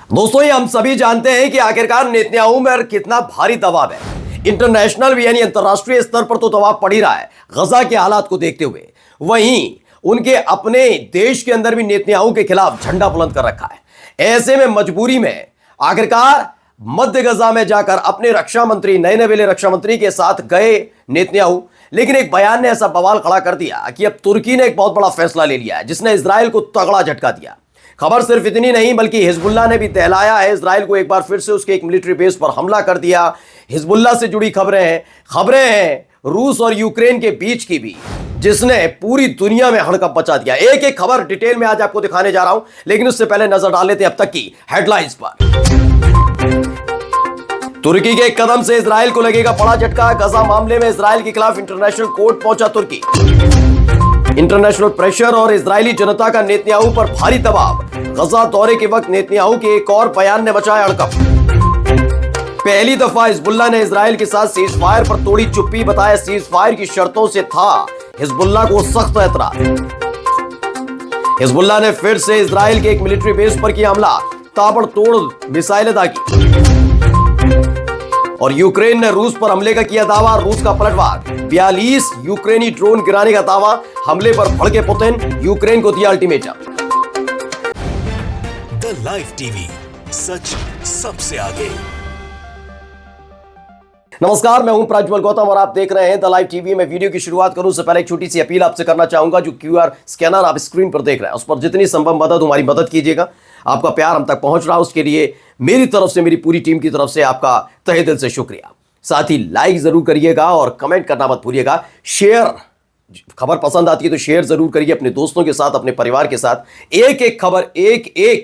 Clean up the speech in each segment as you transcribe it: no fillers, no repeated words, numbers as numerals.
दोस्तों ये हम सभी जानते हैं कि आखिरकार नेतन्याहू में कितना भारी दबाव है। इंटरनेशनल भी यानी अंतरराष्ट्रीय स्तर पर तो दबाव पड़ ही रहा है गजा के हालात को देखते हुए। वहीं उनके अपने देश के अंदर भी नेतन्याहू के खिलाफ झंडा बुलंद कर रखा है। ऐसे में मजबूरी में आखिरकार मध्य गजा में जाकर अपने रक्षा मंत्री नए नवेले रक्षा मंत्री के साथ गए नेतन्याहू। लेकिन एक बयान ने ऐसा बवाल खड़ा कर दिया कि अब तुर्की ने एक बहुत बड़ा फैसला ले लिया है जिसने इजराइल को तगड़ा झटका दिया। खबर सिर्फ इतनी नहीं बल्कि हिजबुल्लाह ने भी दहलाया है इजराइल को, एक बार फिर से उसके एक मिलिट्री बेस पर हमला कर दिया। हिजबुल्लाह से जुड़ी खबरें हैं रूस और यूक्रेन के बीच की भी, जिसने पूरी दुनिया में हड़कंप मचा दिया। एक एक खबर डिटेल में आज आपको दिखाने जा रहा हूं, लेकिन उससे पहले नजर डाल लेते हैं अब तक की हेडलाइंस पर। तुर्की के एक कदम से इजराइल को लगेगा बड़ा झटका। गजा मामले में इजराइल के खिलाफ इंटरनेशनल कोर्ट पहुंचा तुर्की। इंटरनेशनल प्रेशर और इजरायली जनता का नेतन्याहू पर भारी दबाव। गजा दौरे के वक्त नेतन्याहू के एक और बयान ने मचाया हड़कंप। पहली दफा हिजबुल्लाह ने इजराइल के साथ सीज फायर पर तोड़ी चुप्पी। बताया सीज फायर की शर्तों से था हिजबुल्लाह को सख्त एतराज। हिजबुल्लाह ने फिर से इजराइल के एक मिलिट्री बेस पर किया हमला, ताबड़तोड़ मिसाइलें दागी। और यूक्रेन ने रूस पर हमले का किया दावा, रूस का पलटवार। 42 यूक्रेनी ड्रोन गिराने का दावा। हमले पर भड़के पुतिन, यूक्रेन को दिया अल्टीमेटम। द लाइव टीवी, सच सबसे आगे। नमस्कार, मैं हूं प्रज्वल गौतम और आप देख रहे हैं द लाइव टीवी में। वीडियो की शुरुआत करूं उससे पहले एक छोटी सी अपील आपसे करना चाहूंगा। जो क्यूआर स्कैनर आप स्क्रीन पर देख रहे हैं उस पर जितनी संभव मदद हमारी मदद कीजिएगा। आपका प्यार हम तक पहुंच रहा है, उसके लिए मेरी तरफ से, मेरी पूरी टीम की तरफ से आपका तहे दिल से शुक्रिया। साथ ही लाइक जरूर करिएगा और कमेंट करना मत भूलिएगा। शेयर, खबर पसंद आती है तो शेयर जरूर करिए अपने दोस्तों के साथ, अपने परिवार के साथ। एक एक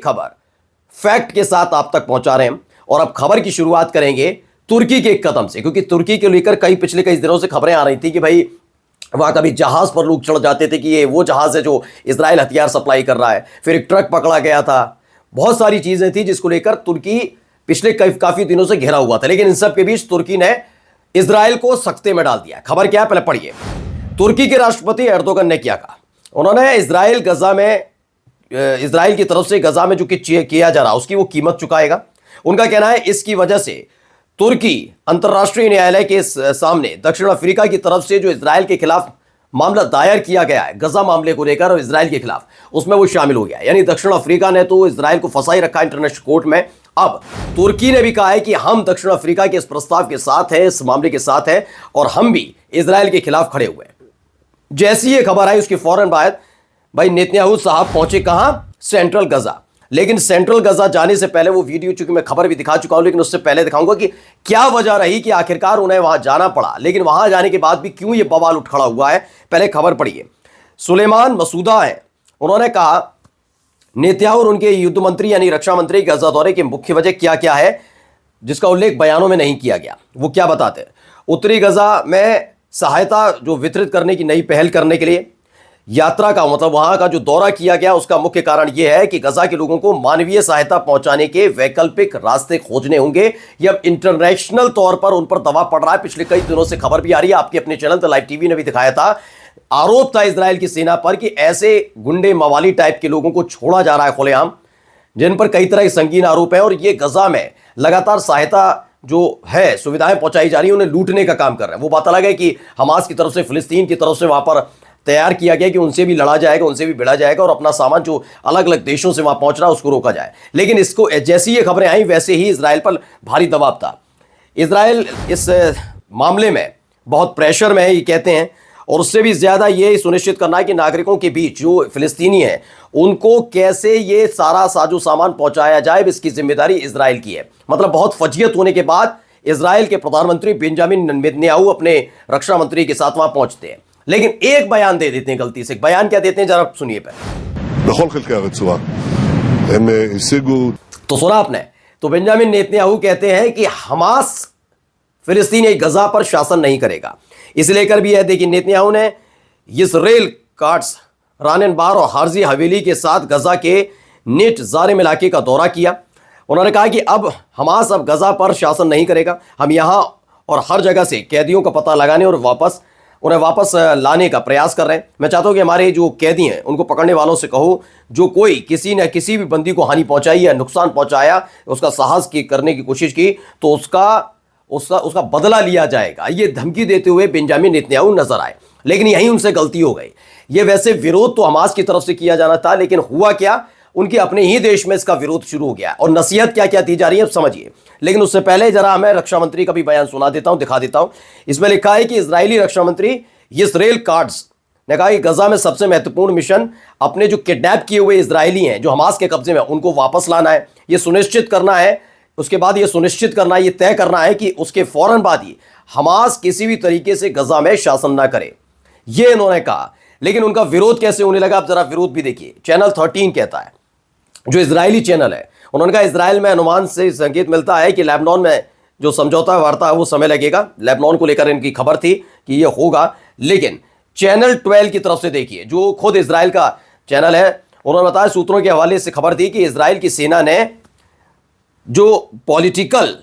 खबर फैक्ट के साथ आप तक पहुंचा रहे हैं। और अब खबर की शुरुआत करेंगे तुर्की के एक कदम से, क्योंकि तुर्की के लेकर पिछले कई दिनों से खबरें आ रही थी कि भाई वहां कभी जहाज पर लोग चढ़ जाते थे कि ये वो जहाज है जो इजराइल हथियार सप्लाई कर रहा है। फिर एक ट्रक पकड़ा गया था, बहुत सारी चीजें थी जिसको लेकर तुर्की पिछले काफी दिनों से घिरा हुआ था। लेकिन इन सब के बीच तुर्की ने इजराइल को सख्ते में डाल दिया। खबर क्या है पहले पढ़िए। तुर्की के राष्ट्रपति एर्दोगन ने क्या कहा। उन्होंने इजराइल की तरफ से गजा में जो किया जा रहा उसकी वो कीमत चुकाएगा। उनका कहना है इसकी वजह से तुर्की अंतर्राष्ट्रीय न्यायालय के सामने दक्षिण अफ्रीका की तरफ से जो इजराइल के खिलाफ मामला दायर किया गया है गजा मामले को लेकर और इजराइल के खिलाफ, उसमें वो शामिल हो गया। यानी दक्षिण अफ्रीका ने तो इजराइल को फंसा ही रखा इंटरनेशनल कोर्ट में। अब तुर्की ने भी कहा है कि हम दक्षिण अफ्रीका के इस प्रस्ताव के साथ है, इस मामले के साथ है और हम भी इजराइल के खिलाफ खड़े हुए हैं। जैसी ये खबर आई उसके फौरन बाद भाई नेतन्याहू साहब पहुंचे कहां? सेंट्रल गजा। लेकिन सेंट्रल गजा जाने से पहले वो वीडियो, चूंकि मैं खबर भी दिखा चुका हूं, लेकिन उससे पहले दिखाऊंगा कि क्या वजह रही कि आखिरकार उन्हें वहां जाना पड़ा। लेकिन वहां जाने के बाद भी क्यों ये बवाल उठ खड़ा हुआ है, पहले खबर पढ़िए। सुलेमान मसूदा है, उन्होंने कहा नेतन्याहू और उनके युद्ध मंत्री यानी रक्षा मंत्री गजा दौरे की मुख्य वजह क्या क्या है जिसका उल्लेख बयानों में नहीं किया गया। वो क्या बताते हैं? उत्तरी गजा में सहायता जो वितरित करने की नई पहल करने के लिए यात्रा का मतलब वहां का जो दौरा किया गया उसका मुख्य कारण यह है कि गजा के लोगों को मानवीय सहायता पहुंचाने के वैकल्पिक रास्ते खोजने होंगे। यह इंटरनेशनल तौर पर उन पर दबाव पड़ रहा है। पिछले कई दिनों से खबर भी आ रही है, आपके अपने चैनल द लाइव टीवी ने भी दिखाया था। आरोप था इजराइल की सेना पर कि ऐसे गुंडे मवाली टाइप के लोगों को छोड़ा जा रहा है खुलेआम, जिन पर कई तरह के संगीन आरोप है और ये गजा में लगातार सहायता जो है सुविधाएं पहुंचाई जा रही है उन्हें लूटने का काम कर रहे हैं। वो बात अलग है कि हमास की तरफ से, फिलिस्तीन की तरफ से वहां पर तैयार किया गया कि उनसे भी लड़ा जाएगा, उनसे भी भिड़ा जाएगा और अपना सामान जो अलग अलग देशों से वहां पहुंच रहा है उसको रोका जाए। लेकिन इसको जैसी ये खबरें आई वैसे ही इजराइल पर भारी दबाव था। इजराइल इस मामले में बहुत प्रेशर में है ये कहते हैं, और उससे भी ज्यादा ये सुनिश्चित करना है कि नागरिकों के बीच जो फिलिस्तीनी है उनको कैसे ये सारा साजो सामान पहुंचाया जाए, इसकी जिम्मेदारी इजराइल की है। मतलब बहुत फजीयत होने के बाद इजराइल के प्रधानमंत्री बेंजामिन नेतन्याहू अपने रक्षा मंत्री के साथ वहां पहुंचते हैं, लेकिन एक बयान दे देते हैं गलती से। बयान क्या देते हैं जरा सुनिए पहले। तो सुना आपने? तो बेंजामिन नेतन्याहू कहते हैं कि हमास फिलिस्तीनी गजा पर शासन नहीं करेगा। इसे लेकर भी है, देखिए नेतन्याहू ने यिसरेल काट्स, रानेनबार और हार्जी हवेली के साथ गजा के नेट जारिम इलाके का दौरा किया। उन्होंने कहा कि अब हमास अब गजा पर शासन नहीं करेगा, हम यहां और हर जगह से कैदियों का पता लगाने और वापस उन्हें वापस लाने का प्रयास कर रहे हैं। मैं चाहता हूं कि हमारे जो कैदी हैं उनको पकड़ने वालों से कहो, जो कोई किसी ने किसी भी बंदी को हानि पहुंचाई या नुकसान पहुंचाया, उसका साहस की करने की कोशिश की, तो उसका उसका उसका बदला लिया जाएगा, ये धमकी देते हुए बेंजामिन नेतन्याहू नजर आए। लेकिन यहीं उनसे गलती हो गई। ये वैसे विरोध तो हमास की तरफ से किया जाना था, लेकिन हुआ क्या, उनके अपने ही देश में इसका विरोध शुरू हो गया और नसीहत क्या क्या दी जा रही है अब समझिए। लेकिन उससे पहले जरा मैं रक्षा मंत्री का भी बयान सुना देता हूं, दिखा देता हूं। इसमें लिखा है कि इजरायली रक्षा मंत्री यिसराएल काट्ज ने कहा कि गजा में सबसे महत्वपूर्ण मिशन अपने जो किडनैप किए हुए इजरायली हैं जो हमास के कब्जे में, उनको वापस लाना है, यह सुनिश्चित करना है। उसके बाद यह सुनिश्चित करना है, यह तय करना है कि उसके फौरन बाद ही हमास किसी भी तरीके से गजा में शासन ना करे, यह इन्होंने कहा। लेकिन उनका विरोध कैसे होने लगा, आप जरा विरोध भी देखिए। चैनल 13 कहता है, जो इजरायली चैनल है, उन्होंने कहा इजराइल में अनुमान से संकेत मिलता है कि लेबनान में जो समझौता वार्ता है वो समय लगेगा। लेबनान को लेकर इनकी खबर थी कि ये होगा, लेकिन चैनल 12 की तरफ से देखिए, जो खुद इजराइल का चैनल है, उन्होंने बताया, सूत्रों के हवाले से खबर थी कि इजराइल की सेना ने जो पॉलिटिकल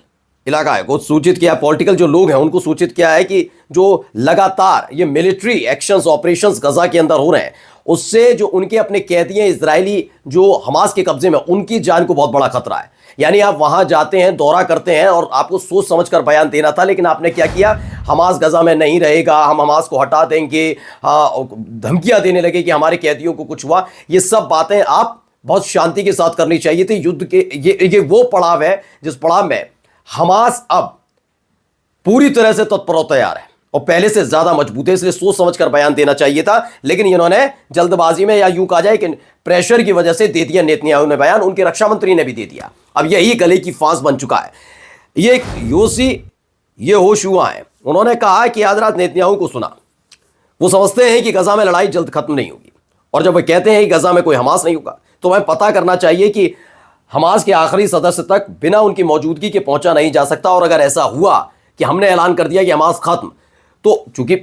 इलाका है को सूचित किया, पॉलिटिकल जो लोग हैं उनको सूचित किया है कि जो लगातार ये मिलिट्री एक्शंस ऑपरेशंस गजा के अंदर हो रहे हैं, उससे जो उनके अपने कैदी हैं इजरायली जो हमास के कब्जे में, उनकी जान को बहुत बड़ा खतरा है। यानी आप वहां जाते हैं, दौरा करते हैं और आपको सोच समझकर बयान देना था, लेकिन आपने क्या किया, हमास गजा में नहीं रहेगा, हम हमास को हटा देंगे, धमकियां देने लगे कि हमारे कैदियों को कुछ हुआ। ये सब बातें आप बहुत शांति के साथ करनी चाहिए थी। युद्ध के ये वो पड़ाव है जिस पड़ाव में हमास अब पूरी तरह से तत्पर और तैयार है और पहले से ज्यादा मजबूत है, इसलिए सोच समझकर बयान देना चाहिए था। लेकिन इन्होंने जल्दबाजी में, या यूं कहा जाए कि प्रेशर की वजह से दे दिया नेतन्याहू ने बयान, उनके रक्षा मंत्री ने भी दे दिया। अब यही गले की फांस बन चुका है। ये योसी ये होशुआ है, उन्होंने कहा कि आज रात नेतन्याहू को सुना, वो समझते हैं कि गजा में लड़ाई जल्द खत्म नहीं होगी, और जब वे कहते हैं कि गजा में कोई हमास नहीं होगा, तो हमें पता करना चाहिए कि हमास के आखिरी सदस्य तक बिना उनकी मौजूदगी के पहुंचा नहीं जा सकता। और अगर ऐसा हुआ कि हमने ऐलान कर दिया कि हमास खत्म, तो चूंकि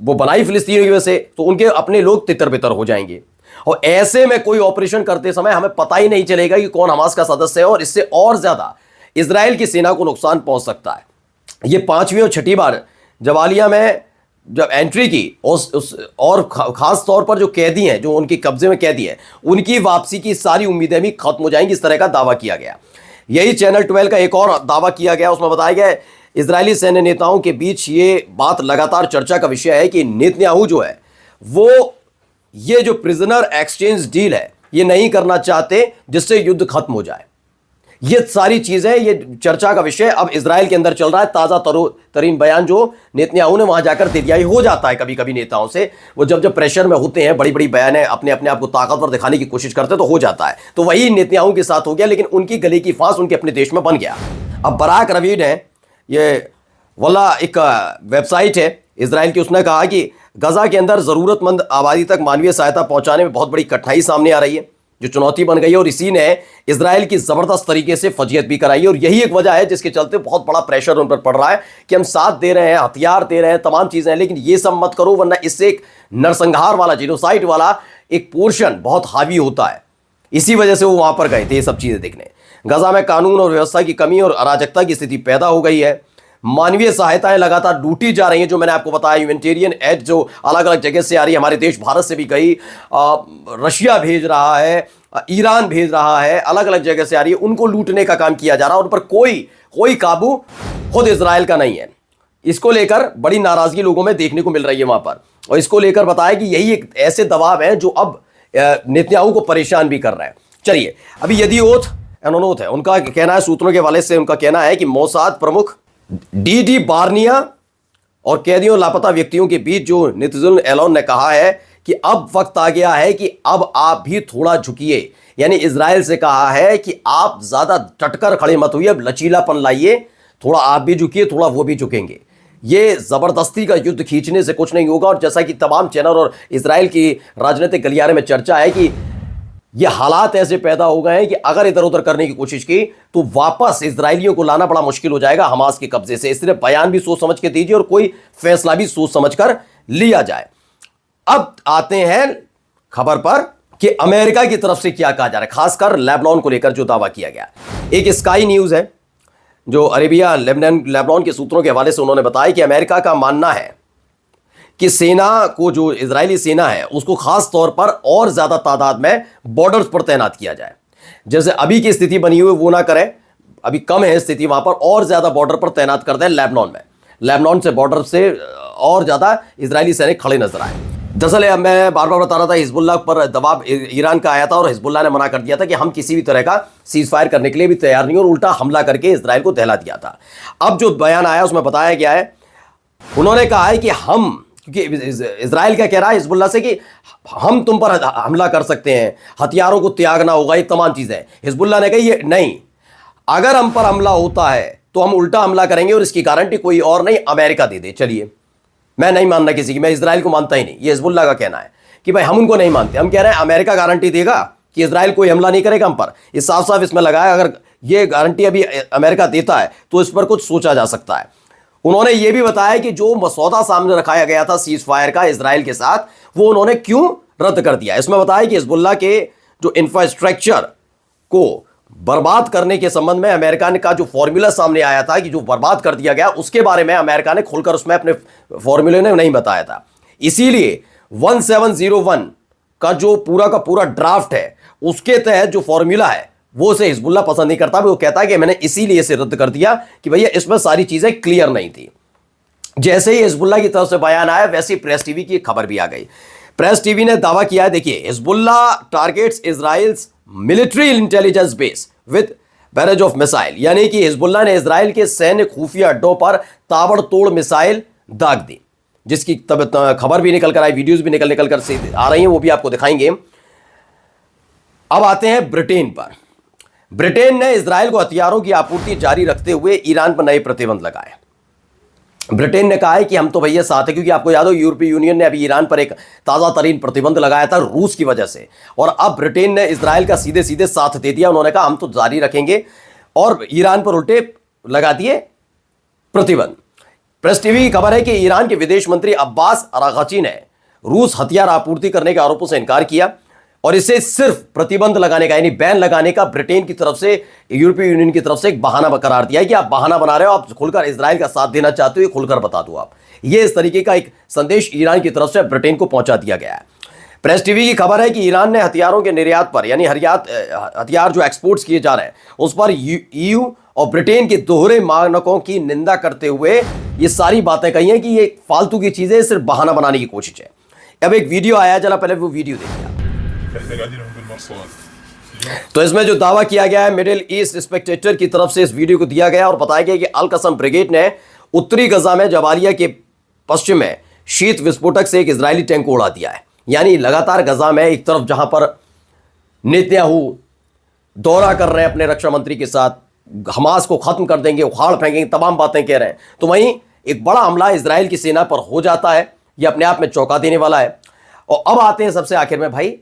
वो बनाई फिलिस्तीनियों की वजह से, तो उनके अपने लोग तितर बितर हो जाएंगे और ऐसे में कोई ऑपरेशन करते समय हमें पता ही नहीं चलेगा कि कौन हमास का सदस्य है, और इससे और ज्यादा इजराइल की सेना को नुकसान पहुंच सकता है। ये 5वीं और 6ठी बार जबालिया में जब एंट्री की, और खास तौर पर जो कैदी हैं, जो उनके कब्जे में कैदी है, उनकी वापसी की सारी उम्मीदें भी खत्म हो जाएंगी, इस तरह का दावा किया गया। यही चैनल 12 का एक और दावा किया गया, उसमें बताया गया इजरायली सैन्य नेताओं के बीच ये बात लगातार चर्चा का विषय है कि नेतन्याहू जो है वो ये जो प्रिजनर एक्सचेंज डील है ये नहीं करना चाहते जिससे युद्ध खत्म हो जाए। ये सारी चीजें, ये चर्चा का विषय अब इजराइल के अंदर चल रहा है। ताजा तरीन बयान जो नेतन्याहू ने वहां जाकर दे दिया। ये हो जाता है कभी कभी नेताओं से, वो जब प्रेशर में होते हैं, बड़ी बड़ी बयानें अपने आप को ताकतवर दिखाने की कोशिश करते हैं, तो हो जाता है। तो वही नेतन्याहू के साथ हो गया, लेकिन उनकी गले की फांस उनके अपने देश में बन गया। अब बराक रवीड है, ये वल्ला एक वेबसाइट है इजराइल की, उसने कहा कि गजा के अंदर जरूरतमंद आबादी तक मानवीय सहायता पहुंचाने में बहुत बड़ी कठिनाई सामने आ रही है, जो चुनौती बन गई है, और इसी ने इजराइल की जबरदस्त तरीके से फजीयत भी कराई है। और यही एक वजह है जिसके चलते बहुत बड़ा प्रेशर उन पर पड़ रहा है कि हम साथ दे रहे हैं, हथियार दे रहे हैं, तमाम चीजें हैं, लेकिन ये सब मत करो, वरना इससे एक नरसंहार वाला, जिनोसाइड वाला एक पोर्शन बहुत हावी होता है। इसी वजह से वो वहां पर गए थे ये सब चीजें देखने। गजा में कानून और व्यवस्था की कमी और अराजकता की स्थिति पैदा हो गई है। मानवीय सहायताएं लगातार लूटी जा रही हैं, जो मैंने आपको बताया, ह्यूमैनिटेरियन एड जो अलग अलग जगह से आ रही है, हमारे देश भारत से भी गई, रशिया भेज रहा है, ईरान भेज रहा है, अलग अलग जगह से आ रही है, उनको लूटने का काम किया जा रहा है, उन पर कोई काबू खुद इजराइल का नहीं है। इसको लेकर बड़ी नाराजगी लोगों में देखने को मिल रही है वहां पर, और इसको लेकर बताया कि यही एक ऐसे दबाव है जो अब नेतन्याहू को परेशान भी कर रहा है। चलिए, अभी यदीओथ एनोनोथ है, उनका कहना है, सूत्रों के हवाले से उनका कहना है कि मोसाद प्रमुख डी बार्निया और कैदियों लापता व्यक्तियों के बीच जो नितजुल एलोन ने कहा है कि अब वक्त आ गया है कि अब आप भी थोड़ा झुकिए, यानी इजराइल से कहा है कि आप ज्यादा टटकर खड़े मत होइए, अब लचीलापन लाइए, थोड़ा आप भी झुकिए, थोड़ा वो भी झुकेंगे। ये जबरदस्ती का युद्ध खींचने से कुछ नहीं होगा। और जैसा कि तमाम चैनल और इजराइल की राजनीतिक गलियारे में चर्चा है कि ये हालात ऐसे पैदा हो गए हैं कि अगर इधर उधर करने की कोशिश की तो वापस इजरायलियों को लाना बड़ा मुश्किल हो जाएगा हमास के कब्जे से। इसलिए बयान भी सोच समझ के दीजिए और कोई फैसला भी सोच समझ कर लिया जाए। अब आते हैं खबर पर कि अमेरिका की तरफ से क्या कहा जा रहा है, खासकर लेबनान को लेकर जो दावा किया गया। एक स्काई न्यूज है जो अरेबिया लेबनान के सूत्रों के हवाले से उन्होंने बताया कि अमेरिका का मानना है कि सेना को, जो इजरायली सेना है उसको खास तौर पर और ज्यादा तादाद में बॉर्डर्स पर तैनात किया जाए। जैसे अभी की स्थिति बनी हुई वो ना करें, अभी कम है स्थिति वहां पर, और ज्यादा बॉर्डर पर तैनात कर दें। लेबनान में, लेबनान से बॉर्डर से और ज्यादा इजरायली सैनिक खड़े नजर आए। दरअसल मैं बार बार बता रहा था, हिजबुल्लाह पर दबाव ईरान का आया था और हिजबुल्लाह ने मना कर दिया था कि हम किसी भी तरह का सीज फायर करने के लिए भी तैयार नहीं, और उल्टा हमला करके इजराइल को दहला दिया था। अब जो बयान आया उसमें बताया गया है, उन्होंने कहा है कि हम, क्योंकि इजराइल क्या कह रहा है हिजबुल्लाह से कि हम तुम पर हमला कर सकते हैं, हथियारों को त्यागना होगा, ये तमाम चीजें। हिजबुल्लाह ने कही ये नहीं, अगर हम पर हमला होता है तो हम उल्टा हमला करेंगे और इसकी गारंटी कोई और नहीं, अमेरिका दे दे। चलिए, मैं नहीं मानना किसी की, मैं इजराइल को मानता ही नहीं, ये हिजबुल्लाह का कहना है कि भाई हम उनको नहीं मानते, हम कह रहे हैं अमेरिका गारंटी देगा कि इजराइल कोई हमला नहीं करेगा हम पर। ये साफ साफ इसमें लगा है, अगर ये गारंटी अभी अमेरिका देता है तो इस पर कुछ सोचा जा सकता है। उन्होंने ये भी बताया कि जो मसौदा सामने रखाया गया था सीज फायर का इजराइल के साथ, वो उन्होंने क्यों रद्द कर दिया। इसमें बताया कि हिजबुल्लाह के जो इंफ्रास्ट्रक्चर को बर्बाद करने के संबंध में अमेरिका का जो फॉर्मूला सामने आया था कि जो बर्बाद कर दिया गया, उसके बारे में अमेरिका ने खुलकर उसमें अपने फॉर्मूले ने नहीं बताया था। इसीलिए 1701 का जो पूरा का पूरा ड्राफ्ट है, उसके तहत जो फॉर्मूला है वो उसे हिजबुल्लाह पसंद नहीं करता। वो कहता है कि मैंने इसीलिए इसे रद्द कर दिया कि भैया इसमें सारी चीजें क्लियर नहीं थी। जैसे ही हिजबुल्लाह की तरफ से बयान आया, वैसे ही प्रेस टीवी की खबर भी आ गई। प्रेस टीवी ने दावा किया है, देखिए, Hezbollah targets Israel's military intelligence base with barrage of missile, यानी कि हिजबुल्लाह ने इजराइल के सैन्य खुफिया अड्डों पर ताबड़तोड़ मिसाइल दाग दी, जिसकी खबर भी निकल कर आई, वीडियोज भी निकल कर आ रही हैं, वो भी आपको दिखाएंगे। अब आते हैं ब्रिटेन पर। ब्रिटेन ने इजराइल को हथियारों की आपूर्ति जारी रखते हुए ईरान पर नए प्रतिबंध लगाए। ब्रिटेन ने कहा है कि हम तो भैया साथ है, क्योंकि आपको याद हो यूरोपीय यूनियन ने अभी ईरान पर एक ताजा तरीन प्रतिबंध लगाया था रूस की वजह से, और अब ब्रिटेन ने इजराइल का सीधे सीधे साथ दे दिया। उन्होंने कहा हम तो जारी रखेंगे, और ईरान पर उल्टे लगा दिए प्रतिबंध। प्रेस टीवी की खबर है कि ईरान के विदेश मंत्री अब्बास अरागची ने रूस हथियार आपूर्ति करने के आरोपों से इनकार किया, और इसे सिर्फ प्रतिबंध लगाने का, यानी बैन लगाने का ब्रिटेन की तरफ से, यूरोपीय यूनियन की तरफ से एक बहाना करार दिया है कि आप बहाना बना रहे हो, आप खुलकर इजराइल का साथ देना चाहते हो, ये खुलकर बता दो आप। ये इस तरीके का एक संदेश ईरान की तरफ से ब्रिटेन को पहुंचा दिया गया है। प्रेस टीवी की खबर है कि ईरान ने हथियारों के निर्यात पर, यानी हथियार जो एक्सपोर्ट्स किए जा रहे हैं उस पर ईयू और ब्रिटेन के दोहरे मानकों की निंदा करते हुए ये सारी बातें कही हैं कि ये फालतू की चीजें, सिर्फ बहाना बनाने की कोशिश है। अब एक वीडियो आया, चला पहले वो वीडियो देखिए। तो इसमें जो दावा किया गया है मिडिल ईस्ट स्पेक्टेटर की तरफ से, इस वीडियो को दिया गया और बताया गया कि अल कसम ब्रिगेड ने उत्तरी गजा में जबालिया के पश्चिम में शीत विस्फोटक से एक इजरायली टैंक को उड़ा दिया है। यानी लगातार गजा में एक तरफ जहां पर नेतन्याहू दौरा कर रहे हैं अपने रक्षा मंत्री के साथ, हमास को खत्म कर देंगे, उखाड़ फेंकेंगे, तमाम बातें कह रहे हैं, तो वहीं एक बड़ा हमला इजराइल की सेना पर हो जाता है। यह अपने आप में चौंका देने वाला है। और अब आते हैं सबसे आखिर में, भाई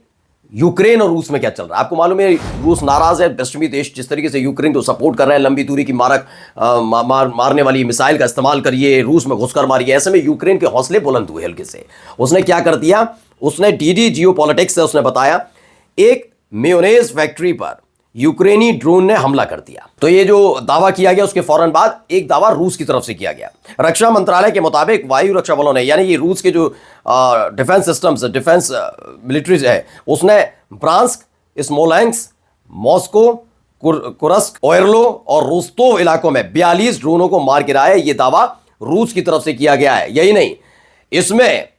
यूक्रेन और रूस में क्या चल रहा है। आपको मालूम है रूस नाराज है, पश्चिमी देश जिस तरीके से यूक्रेन को सपोर्ट कर रहे हैं, लंबी दूरी की मारने वाली मिसाइल का इस्तेमाल करिए, रूस में घुसकर मारिए। ऐसे में यूक्रेन के हौसले बुलंद हुए हल्के से। उसने क्या कर दिया, उसने डीडी जियोपॉलिटिक्स से उसने बताया एक मेयोनेज फैक्ट्री पर यूक्रेनी ड्रोन ने हमला कर दिया। तो ये जो दावा किया गया उसके फौरन बाद एक दावा रूस की तरफ से किया गया। रक्षा मंत्रालय के मुताबिक वायु रक्षा बलों ने, यानी ये रूस के जो डिफेंस सिस्टम्स, डिफेंस मिलिट्रीज है, उसने ब्रांस्क, स्मोलेंस्क, मॉस्को, कुर्स्क, ओयरलो और रोस्तोव इलाकों में 42 ड्रोनों को मार गिराया। ये दावा रूस की तरफ से किया गया है। यही नहीं, इसमें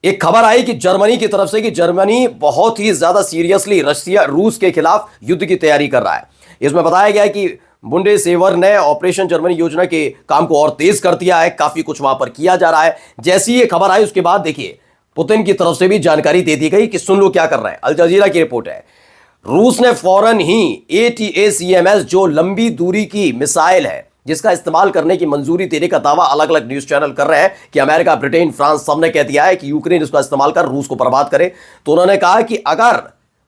एक खबर आई कि जर्मनी की तरफ से कि जर्मनी बहुत ही ज्यादा सीरियसली रूस के खिलाफ युद्ध की तैयारी कर रहा है। इसमें बताया गया है कि बुंडेसेवर ने ऑपरेशन जर्मनी योजना के काम को और तेज कर दिया है, काफी कुछ वहां पर किया जा रहा है। जैसी ये खबर आई उसके बाद देखिए पुतिन की तरफ से भी जानकारी दे दी गई कि सुन लो क्या कर रहे हैं। अल जजीरा की रिपोर्ट है, रूस ने फौरन ही ATACMS जो लंबी दूरी की मिसाइल है जिसका इस्तेमाल करने की मंजूरी देने का दावा अलग अलग न्यूज चैनल कर रहे हैं कि अमेरिका, ब्रिटेन, फ्रांस सबने कह दिया है कि यूक्रेन इसका इस्तेमाल कर रूस को बर्बाद करे। तो उन्होंने कहा कि अगर,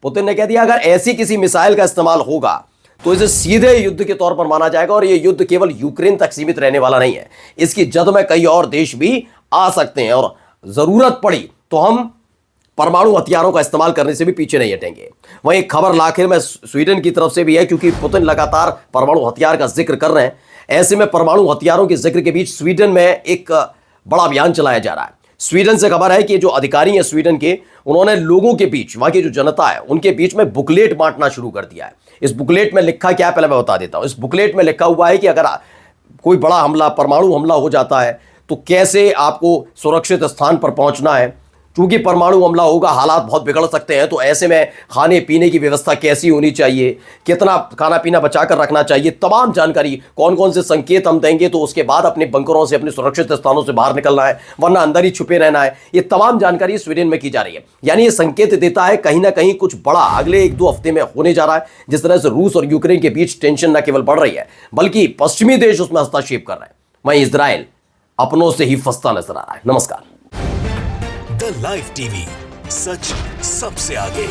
पुतिन ने कह दिया, अगर ऐसी किसी मिसाइल का इस्तेमाल होगा तो इसे सीधे युद्ध के तौर पर माना जाएगा, और यह युद्ध केवल यूक्रेन तक सीमित रहने वाला नहीं है। इसकी जद में कई और देश भी आ सकते हैं, और जरूरत पड़ी तो हम परमाणु हथियारों का इस्तेमाल करने से भी पीछे नहीं हटेंगे। वहीं खबर आखिर में स्वीडन की तरफ से भी है, क्योंकि पुतिन लगातार परमाणु हथियार का जिक्र कर रहे हैं। ऐसे में परमाणु हथियारों के जिक्र के बीच स्वीडन में एक बड़ा अभियान चलाया जा रहा है। स्वीडन से खबर है कि जो अधिकारी हैं स्वीडन के, उन्होंने लोगों के बीच, वहां की जो जनता है उनके बीच में बुकलेट बांटना शुरू कर दिया है। इस बुकलेट में लिखा क्या है पहले मैं बता देता हूं। इस बुकलेट में लिखा हुआ है कि अगर कोई बड़ा हमला, परमाणु हमला हो जाता है तो कैसे आपको सुरक्षित स्थान पर पहुंचना है। चूंकि परमाणु हमला होगा, हालात बहुत बिगड़ सकते हैं, तो ऐसे में खाने पीने की व्यवस्था कैसी होनी चाहिए, कितना खाना पीना बचाकर रखना चाहिए, तमाम जानकारी, कौन कौन से संकेत हम देंगे तो उसके बाद अपने बंकरों से, अपने सुरक्षित स्थानों से बाहर निकलना है, वरना अंदर ही छुपे रहना है। ये तमाम जानकारी स्वीडन में की जा रही है। यानी ये संकेत देता है कहीं ना कहीं कुछ बड़ा अगले 1-2 हफ्ते में होने जा रहा है। जिस तरह से रूस और यूक्रेन के बीच टेंशन न केवल बढ़ रही है, बल्कि पश्चिमी देश उसमें हस्तक्षेप कर रहे हैं, वहीं इजराइल अपनों से ही फंसता नजर आ रहा है। नमस्कार। द लाइव टीवी, सच सबसे आगे।